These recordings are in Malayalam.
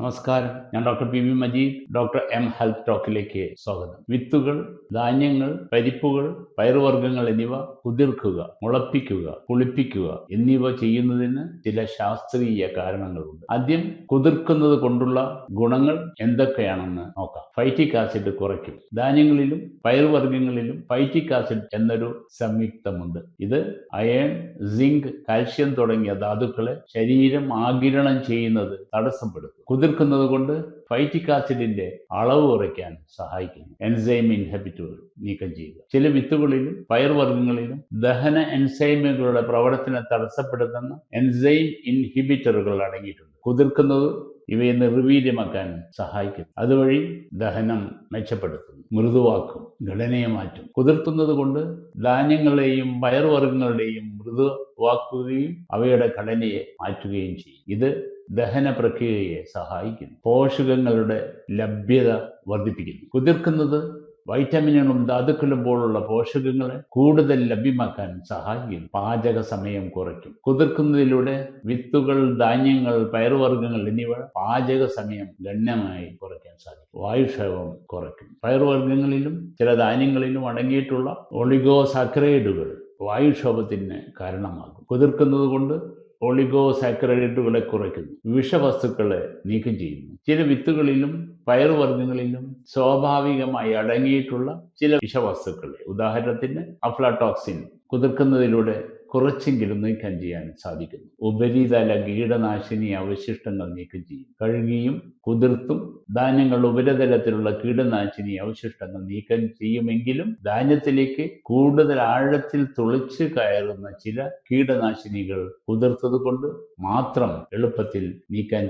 നമസ്കാരം. ഞാൻ doctor P V Majeed. Doctor M health ടോക്കിലേക്ക് സ്വാഗതം. വിത്തുകൾ, ധാന്യങ്ങൾ, പരിപ്പുകൾ, പയറുവർഗ്ഗങ്ങൾ എന്നിവ കുതിർക്കുക, മുളപ്പിക്കുക, പുളിപ്പിക്കുക എന്നിവ ചെയ്യുന്നതിന് ചില ശാസ്ത്രീയ കാരണങ്ങളുണ്ട്. ആദ്യം കുതിർക്കുന്നത് കൊണ്ടുള്ള ഗുണങ്ങൾ എന്തൊക്കെയാണെന്ന് നോക്കാം. ഫൈറ്റിക് ആസിഡ് കുറയ്ക്കും. ധാന്യങ്ങളിലും പയറുവർഗ്ഗങ്ങളിലും ഫൈറ്റിക് ആസിഡ് എന്നൊരു സംയുക്തമുണ്ട്. ഇത് അയൺ, സിങ്ക്, കാൽഷ്യം തുടങ്ങിയ ധാതുക്കളെ ശരീരം ആഗിരണം ചെയ്യുന്നത് തടസ്സപ്പെടുത്തും. കുതിർക്കുന്നത് കൊണ്ട് ഫൈറ്റിക് ആസിഡിന്റെ അളവ് കുറയ്ക്കാൻ സഹായിക്കുന്നു. എൻസൈം ഇൻഹിബിറ്ററുകൾ നീക്കം ചെയ്യുക. ചില വിത്തുകളിലും പയർവർഗ്ഗങ്ങളിലും ദഹന എൻസൈമുകളുടെ പ്രവർത്തനം തടസ്സപ്പെടുത്തുന്ന എൻസൈം ഇൻഹിബിറ്ററുകൾ അടങ്ങിയിട്ടുണ്ട്. കുതിർക്കുന്നത് ഇവയെ നിർവീര്യമാക്കാൻ സഹായിക്കും. അതുവഴി ദഹനം മെച്ചപ്പെടുത്തുന്നു, മൃദുവാക്കും, ഘടനയെ മാറ്റും. കുതിർത്തുന്നത് കൊണ്ട് ധാന്യങ്ങളെയും പയറുവർഗ്ഗങ്ങളുടെയും മൃദുവാക്കുകയും അവയുടെ ഘടനയെ മാറ്റുകയും ചെയ്യും. ഇത് ദഹന പ്രക്രിയയെ സഹായിക്കുന്നു. പോഷകങ്ങളുടെ ലഭ്യത വർദ്ധിപ്പിക്കുന്നു. കുതിർക്കുന്നത് വൈറ്റമിനുകളും ധാതുക്കളും പോലുള്ള പോഷകങ്ങളെ കൂടുതൽ ലഭ്യമാക്കാൻ സഹായിക്കുന്നു. പാചക സമയം കുറയ്ക്കും. കുതിർക്കുന്നതിലൂടെ വിത്തുകൾ, ധാന്യങ്ങൾ, പയറുവർഗ്ഗങ്ങൾ എന്നിവ പാചക സമയം ഗണ്യമായി കുറയ്ക്കാൻ സാധിക്കും. വായുക്ഷേപം കുറയ്ക്കും. പയറുവർഗ്ഗങ്ങളിലും ചില ധാന്യങ്ങളിലും അടങ്ങിയിട്ടുള്ള ഒളിഗോസാക്കറൈഡുകൾ വായുക്ഷോഭത്തിന് കാരണമാകും. കുതിർക്കുന്നത് കൊണ്ട് ഒളിഗോസാക്കറൈഡുകളെ കുറയ്ക്കുന്നു. വിഷവസ്തുക്കളെ നീക്കം ചെയ്യുന്നു. ചില വിത്തുകളിലും പയറുവർഗ്ഗങ്ങളിലും സ്വാഭാവികമായി അടങ്ങിയിട്ടുള്ള ചില വിഷവസ്തുക്കളെ, ഉദാഹരണത്തിന് അഫ്ലാടോക്സിൻ, കുതിർക്കുന്നതിലൂടെ കുറച്ചെങ്കിലും നീക്കം ചെയ്യാൻ സാധിക്കുന്നു. ഉപരിതല കീടനാശിനി അവശിഷ്ടങ്ങൾ നീക്കം ചെയ്യും. കഴുകിയും കുതിർത്തും ധാന്യങ്ങളുടെ ഉപരിതലത്തിലുള്ള കീടനാശിനി അവശിഷ്ടങ്ങൾ നീക്കം ചെയ്യുമെങ്കിലും ധാന്യത്തിലേക്ക് കൂടുതൽ ആഴത്തിൽ തുളച്ചു കയറുന്ന ചില കീടനാശിനികൾ കുതിർത്തത് കൊണ്ട് മാത്രം എളുപ്പത്തിൽ നീക്കം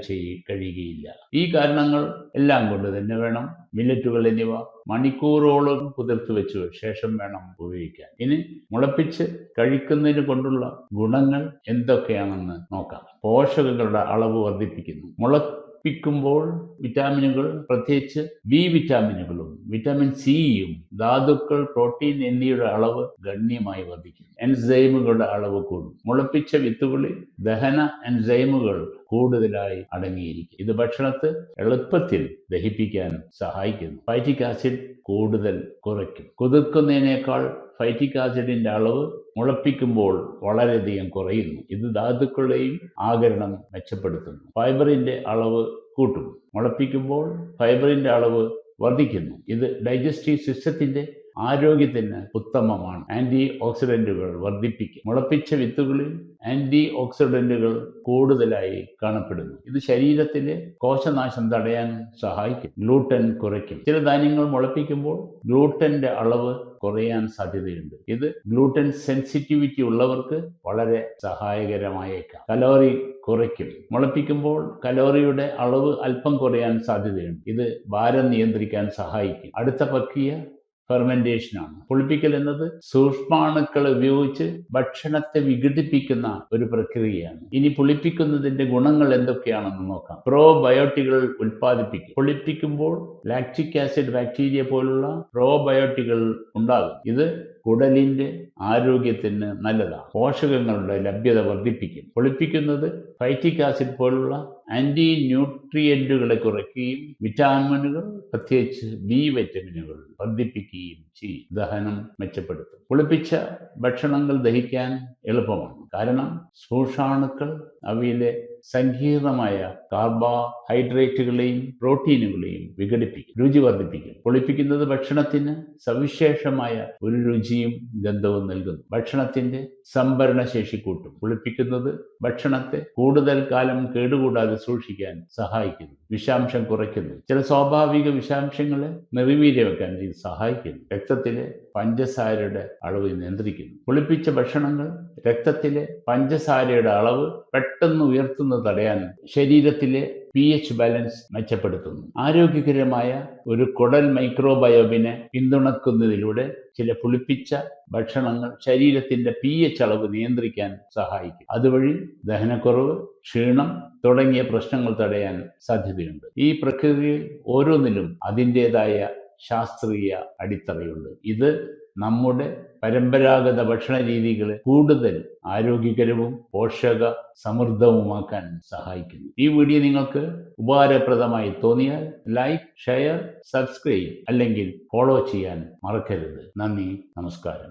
കഴിയുകയില്ല. ഈ കാരണങ്ങൾ എല്ലാം കൊണ്ട് തന്നെ വേണം മില്ലറ്റുകൾ എന്നിവ മണിക്കൂറോളം കുതിർത്ത് വെച്ച് ശേഷം വേണം ഉപയോഗിക്കാൻ. ഇനി മുളപ്പിച്ച് കഴിക്കുന്നതിന് കൊണ്ടുള്ള ഗുണങ്ങൾ എന്തൊക്കെയാണെന്ന് നോക്കാം. പോഷകങ്ങളുടെ അളവ് വർദ്ധിപ്പിക്കുന്നു. മുളപ്പിക്കുമ്പോൾ വിറ്റാമിനുകൾ, പ്രത്യേകിച്ച് ബി വിറ്റാമിനുകളും വിറ്റാമിൻ സിയും ധാതുക്കൾ, പ്രോട്ടീൻ എന്നിവയുടെ അളവ് ഗണ്യമായി വർദ്ധിക്കും. എൻസൈമുകളുടെ അളവ് കൂടും. മുളപ്പിച്ച വിത്തുകളിൽ ദഹന എൻസൈമുകൾ കൂടുതലായി അടങ്ങിയിരിക്കും. ഇത് ഭക്ഷണത്തെ എളുപ്പത്തിൽ ദഹിപ്പിക്കാൻ സഹായിക്കുന്നു. ഫൈറ്റിക് ആസിഡ് കൂടുതൽ കുറയ്ക്കും. കുതിർക്കുന്നതിനേക്കാൾ ഫൈറ്റിക് ആസിഡിന്റെ അളവ് മുളപ്പിക്കുമ്പോൾ വളരെയധികം കുറയുന്നു. ഇത് ധാതുക്കളുടെയും ആഗിരണം മെച്ചപ്പെടുത്തുന്നു. ഫൈബറിന്റെ അളവ് കൂട്ടും. മുളപ്പിക്കുമ്പോൾ ഫൈബറിന്റെ അളവ് വർദ്ധിക്കുന്നു. ഇത് ഡൈജസ്റ്റീവ് സിസ്റ്റത്തിന്റെ ആരോഗ്യത്തിന് ഉത്തമമാണ്. ആന്റി ഓക്സിഡന്റുകൾ വർദ്ധിപ്പിക്കും. മുളപ്പിച്ച വിത്തുകളിൽ ആന്റി ഓക്സിഡന്റുകൾ കൂടുതലായി കാണപ്പെടുന്നു. ഇത് ശരീരത്തിലെ കോശനാശം തടയാൻ സഹായിക്കും. ഗ്ലൂട്ടൻ കുറയ്ക്കും. ചില ധാന്യങ്ങൾ മുളപ്പിക്കുമ്പോൾ ഗ്ലൂട്ടന്റെ അളവ് കുറയാൻ സാധ്യതയുണ്ട്. ഇത് ഗ്ലൂട്ടൻ സെൻസിറ്റിവിറ്റി ഉള്ളവർക്ക് വളരെ സഹായകരമായേക്കാം. കലോറി കുറയ്ക്കും. മുളപ്പിക്കുമ്പോൾ കലോറിയുടെ അളവ് അല്പം കുറയാൻ സാധ്യതയുണ്ട്. ഇത് ഭാരം നിയന്ത്രിക്കാൻ സഹായിക്കും. അടുത്ത പ്രക്രിയ ഫെർമെന്റേഷനാണ്. പുളിപ്പിക്കൽ എന്നത് സൂക്ഷ്മാണുക്കൾ ഉപയോഗിച്ച് ഭക്ഷണത്തെ വിഘടിപ്പിക്കുന്ന ഒരു പ്രക്രിയയാണ്. ഇനി പുളിപ്പിക്കുന്നതിന്റെ ഗുണങ്ങൾ എന്തൊക്കെയാണെന്ന് നോക്കാം. പ്രോബയോട്ടിക്കുകൾ ഉൽപ്പാദിപ്പിക്കും. പുളിപ്പിക്കുമ്പോൾ ലാക്റ്റിക് ആസിഡ് ബാക്ടീരിയ പോലുള്ള പ്രോബയോട്ടിക്കുകൾ ഉണ്ടാകും. ഇത് കുടലിന്റെ ആരോഗ്യത്തിന് നല്ലതാണ്. പോഷകങ്ങളുടെ ലഭ്യത വർദ്ധിപ്പിക്കും. പുളിപ്പിക്കുന്നത് ഫൈറ്റിക് ആസിഡ് പോലുള്ള ആന്റി ന്യൂട്രിയന്റുകളെ കുറയ്ക്കുകയും വിറ്റാമിനുകൾ, പ്രത്യേകിച്ച് ബി വിറ്റാമിനുകൾ വർദ്ധിപ്പിക്കുകയും ചെയ്യും. ദഹനം മെച്ചപ്പെടുത്തും. പുളിപ്പിച്ച ഭക്ഷണങ്ങൾ ദഹിക്കാൻ എളുപ്പമാണ്. കാരണം സൂക്ഷ്മാണുക്കൾ അവയിലെ സങ്കീർണമായ കാർബോഹൈഡ്രേറ്റുകളെയും പ്രോട്ടീനുകളെയും വിഘടിപ്പിക്കും. രുചി വർദ്ധിപ്പിക്കും. പുളിപ്പിക്കുന്നത് ഭക്ഷണത്തിന് സവിശേഷമായ ഒരു രുചിയും ഗന്ധവും നൽകുന്നു. ഭക്ഷണത്തിന്റെ സംഭരണശേഷി കൂട്ടും. പുളിപ്പിക്കുന്നത് ഭക്ഷണത്തെ കൂടുതൽ കാലം കേടുകൂടാതെ സൂക്ഷിക്കാൻ സഹായിക്കുന്നു. വിഷാംശം കുറയ്ക്കുന്നു. ചില സ്വാഭാവിക വിഷാംശങ്ങളെ നിർവീര്യമാക്കാൻ ഇത് സഹായിക്കുന്നു. രക്തത്തിലെ പഞ്ചസാരയുടെ അളവ് നിയന്ത്രിക്കുന്നു. പുളിപ്പിച്ച ഭക്ഷണങ്ങൾ രക്തത്തിലെ പഞ്ചസാരയുടെ അളവ് പെട്ടെന്ന് ഉയർത്തുന്നത് തടയാൻ ശരീരത്തിലെ pH ബാലൻസ് മെച്ചപ്പെടുത്തുന്നു. ആരോഗ്യകരമായ ഒരു കുടൽ മൈക്രോബയോമിനെ പിന്തുണക്കുന്നതിലൂടെ ചില പുളിപ്പിച്ച ഭക്ഷണങ്ങൾ ശരീരത്തിന്റെ pH അളവ് നിയന്ത്രിക്കാൻ സഹായിക്കും. അതുവഴി ദഹനക്കുറവ്, ക്ഷീണം തുടങ്ങിയ പ്രശ്നങ്ങൾ തടയാൻ സാധ്യതയുണ്ട്. ഈ പ്രക്രിയയിൽ ഓരോന്നിലും അതിൻ്റെതായ ശാസ്ത്രീയ അടിത്തറയുണ്ട്. ഇത് നമ്മുടെ പരമ്പരാഗത ഭക്ഷണ രീതികളെ കൂടുതൽ ആരോഗ്യകരവും പോഷക സമൃദ്ധവുമാക്കാൻ സഹായിക്കുന്നു. ഈ വീഡിയോ നിങ്ങൾക്ക് ഉപകാരപ്രദമായി തോന്നിയാൽ ലൈക്ക്, ഷെയർ, സബ്സ്ക്രൈബ് അല്ലെങ്കിൽ ഫോളോ ചെയ്യാൻ മറക്കരുത്. നന്ദി, നമസ്കാരം.